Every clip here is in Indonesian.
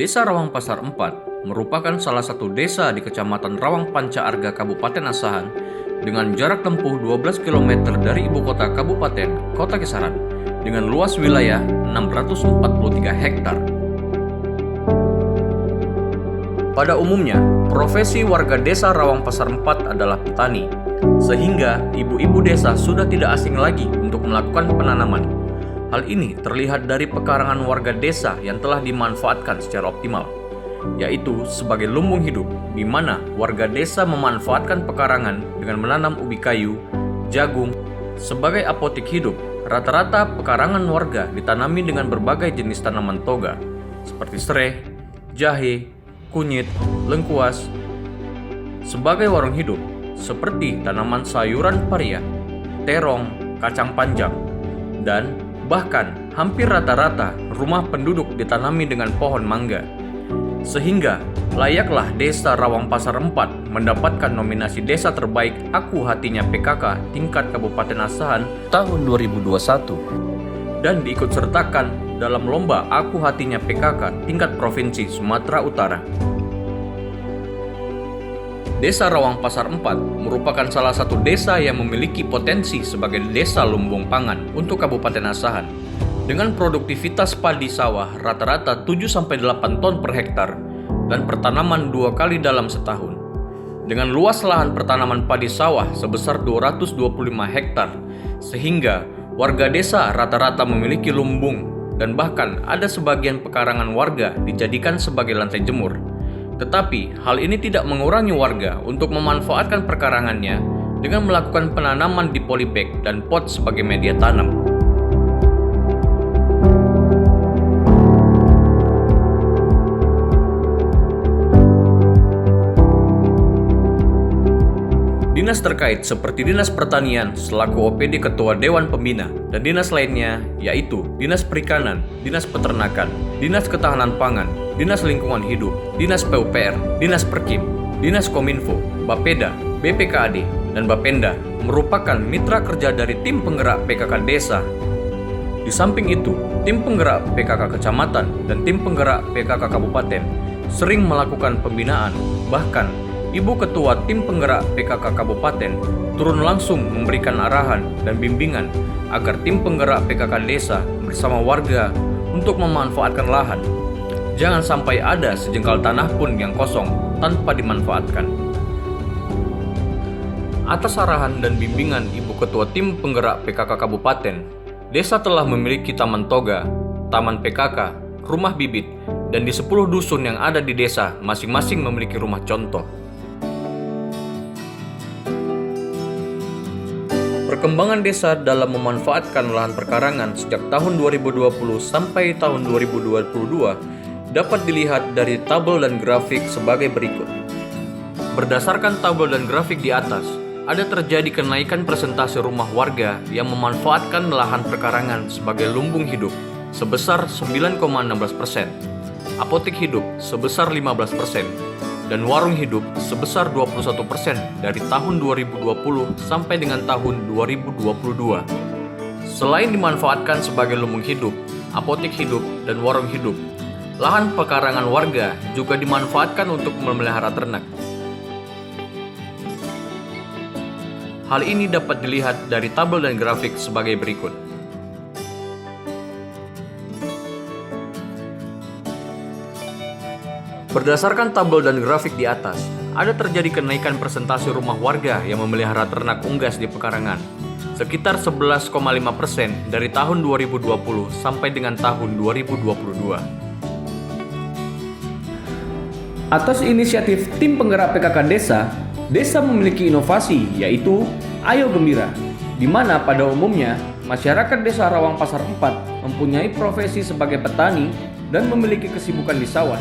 Desa Rawang Pasar 4 merupakan salah satu desa di Kecamatan Rawang Panca Arga, Kabupaten Asahan dengan jarak tempuh 12 km dari ibu kota Kabupaten Kota Kisaran dengan luas wilayah 643 hektar. Pada umumnya, profesi warga desa Rawang Pasar 4 adalah petani, sehingga ibu-ibu desa sudah tidak asing lagi untuk melakukan penanaman. Hal ini terlihat dari pekarangan warga desa yang telah dimanfaatkan secara optimal, yaitu sebagai lumbung hidup, di mana warga desa memanfaatkan pekarangan dengan menanam ubi kayu, jagung. Sebagai apotik hidup, rata-rata pekarangan warga ditanami dengan berbagai jenis tanaman toga, seperti serai, jahe, kunyit, lengkuas. Sebagai warung hidup, seperti tanaman sayuran paria, terong, kacang panjang, dan bahkan hampir rata-rata rumah penduduk ditanami dengan pohon mangga. Sehingga layaklah Desa Rawang Pasar 4 mendapatkan nominasi Desa Terbaik Aku Hatinya PKK tingkat Kabupaten Asahan tahun 2021 dan diikutsertakan dalam lomba Aku Hatinya PKK tingkat Provinsi Sumatera Utara. Desa Rawang Pasar 4 merupakan salah satu desa yang memiliki potensi sebagai desa lumbung pangan untuk Kabupaten Asahan dengan produktivitas padi sawah rata-rata 7-8 ton per hektar dan pertanaman 2 kali dalam setahun. Dengan luas lahan pertanaman padi sawah sebesar 225 hektar, sehingga warga desa rata-rata memiliki lumbung dan bahkan ada sebagian pekarangan warga dijadikan sebagai lantai jemur. Tetapi hal ini tidak mengurangi warga untuk memanfaatkan perkarangannya dengan melakukan penanaman di polybag dan pot sebagai media tanam. Dinas terkait seperti Dinas Pertanian selaku OPD Ketua Dewan Pembina dan dinas lainnya yaitu Dinas Perikanan, Dinas Peternakan, Dinas Ketahanan Pangan, Dinas Lingkungan Hidup, Dinas PUPR, Dinas Perkim, Dinas Kominfo, Bapeda, BPKAD, dan Bapenda merupakan mitra kerja dari tim penggerak PKK desa. Di samping itu, tim penggerak PKK Kecamatan dan tim penggerak PKK Kabupaten sering melakukan pembinaan, bahkan Ibu Ketua Tim Penggerak PKK Kabupaten turun langsung memberikan arahan dan bimbingan agar tim penggerak PKK desa bersama warga untuk memanfaatkan lahan. Jangan sampai ada sejengkal tanah pun yang kosong tanpa dimanfaatkan. Atas arahan dan bimbingan Ibu Ketua Tim Penggerak PKK Kabupaten, desa telah memiliki taman toga, taman PKK, rumah bibit, dan di 10 dusun yang ada di desa masing-masing memiliki rumah contoh. Perkembangan desa dalam memanfaatkan lahan perkarangan sejak tahun 2020 sampai tahun 2022 dapat dilihat dari tabel dan grafik sebagai berikut. Berdasarkan tabel dan grafik di atas, ada terjadi kenaikan persentase rumah warga yang memanfaatkan lahan perkarangan sebagai lumbung hidup sebesar 9,16%, apotik hidup sebesar 15%, dan warung hidup sebesar 21% dari tahun 2020 sampai dengan tahun 2022. Selain dimanfaatkan sebagai lumbung hidup, apotik hidup, dan warung hidup, lahan pekarangan warga juga dimanfaatkan untuk memelihara ternak. Hal ini dapat dilihat dari tabel dan grafik sebagai berikut. Berdasarkan tabel dan grafik di atas, ada terjadi kenaikan persentase rumah warga yang memelihara ternak unggas di pekarangan, sekitar 11,5% dari tahun 2020 sampai dengan tahun 2022. Atas inisiatif tim penggerak PKK desa, desa memiliki inovasi yaitu Ayo Gembira, di mana pada umumnya masyarakat desa Rawang Pasar 4 mempunyai profesi sebagai petani dan memiliki kesibukan di sawah,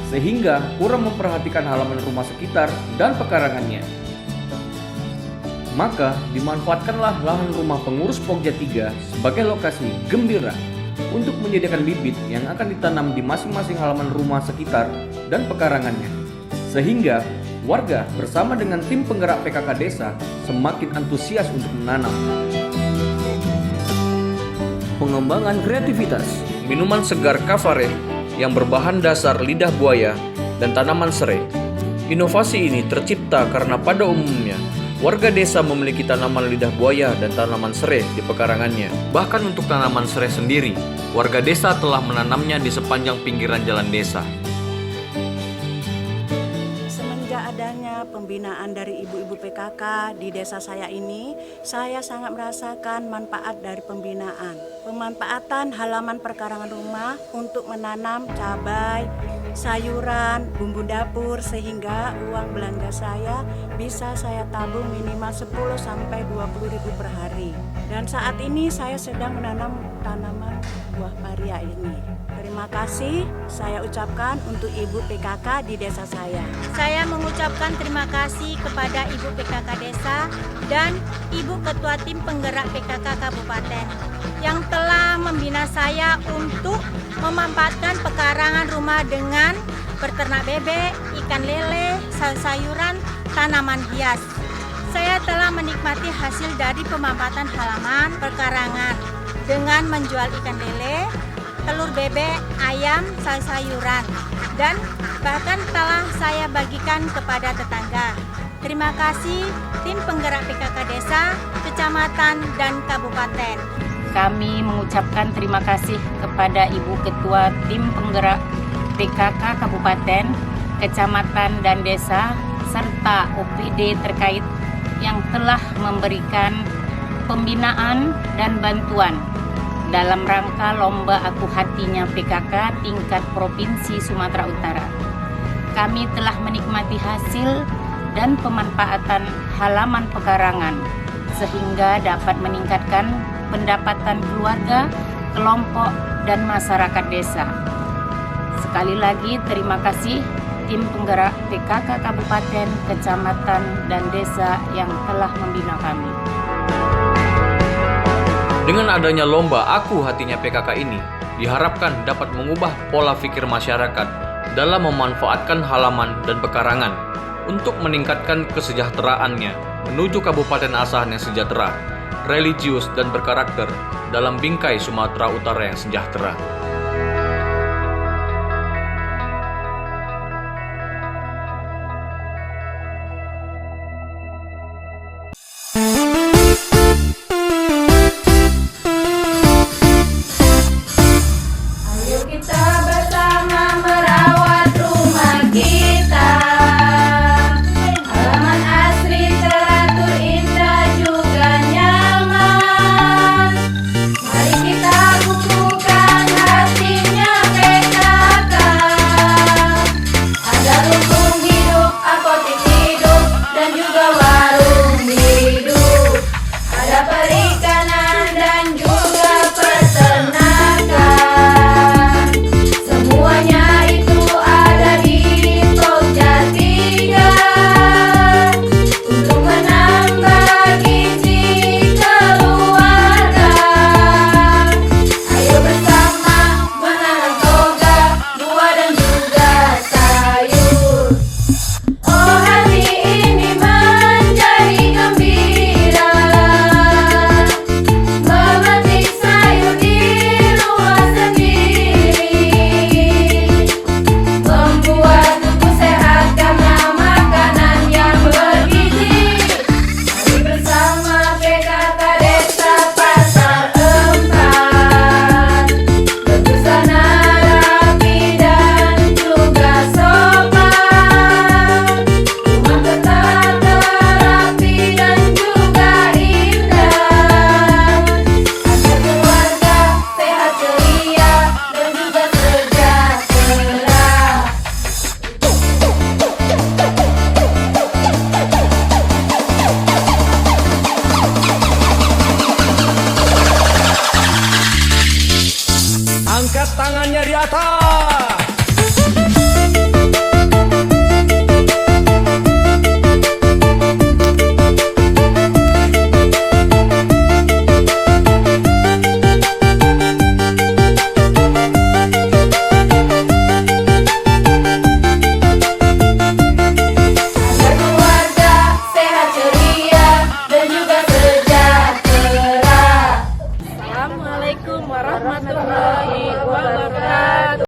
sehingga kurang memperhatikan halaman rumah sekitar dan pekarangannya. Maka dimanfaatkanlah lahan rumah pengurus Pogja 3 sebagai lokasi gembira untuk menyediakan bibit yang akan ditanam di masing-masing halaman rumah sekitar dan pekarangannya, sehingga warga bersama dengan tim penggerak PKK desa semakin antusias untuk menanam. Pengembangan kreativitas, minuman segar Kavaret yang berbahan dasar lidah buaya dan tanaman serai. Inovasi ini tercipta karena pada umumnya warga desa memiliki tanaman lidah buaya dan tanaman serai di pekarangannya. Bahkan untuk tanaman serai sendiri, warga desa telah menanamnya di sepanjang pinggiran jalan desa. Semenjak adanya pembinaan dari ibu-ibu PKK di desa saya ini, saya sangat merasakan manfaat dari pembinaan. Pemanfaatan halaman perkarangan rumah untuk menanam cabai, sayuran, bumbu dapur, sehingga uang belanja saya bisa saya tabung minimal 10 sampai 20 ribu per hari. Dan saat ini saya sedang menanam tanaman buah paria ini. Terima kasih saya ucapkan untuk Ibu PKK di desa saya. Saya mengucapkan terima kasih kepada Ibu PKK Desa dan Ibu Ketua Tim Penggerak PKK Kabupaten yang telah membina saya untuk memanfaatkan pekarangan rumah dengan berternak bebek, ikan lele, sayur-sayuran, tanaman hias. Saya telah menikmati hasil dari pemanfaatan halaman pekarangan dengan menjual ikan lele, telur bebek, ayam, sayur-sayuran, dan bahkan telah saya bagikan kepada tetangga. Terima kasih Tim Penggerak PKK Desa, Kecamatan, dan Kabupaten. Kami mengucapkan terima kasih kepada Ibu Ketua Tim Penggerak PKK Kabupaten, Kecamatan, dan Desa, serta OPD terkait yang telah memberikan pembinaan dan bantuan dalam rangka Lomba Aku Hatinya PKK tingkat Provinsi Sumatera Utara. Kami telah menikmati hasil dan pemanfaatan halaman pekarangan sehingga dapat meningkatkan pendapatan keluarga, kelompok, dan masyarakat desa. Sekali lagi terima kasih Tim Penggerak PKK Kabupaten, Kecamatan, dan Desa yang telah membina kami. Dengan adanya lomba Aku Hatinya PKK ini, diharapkan dapat mengubah pola pikir masyarakat dalam memanfaatkan halaman dan pekarangan untuk meningkatkan kesejahteraannya menuju kabupaten asalnya sejahtera, religius, dan berkarakter dalam bingkai Sumatera Utara yang sejahtera.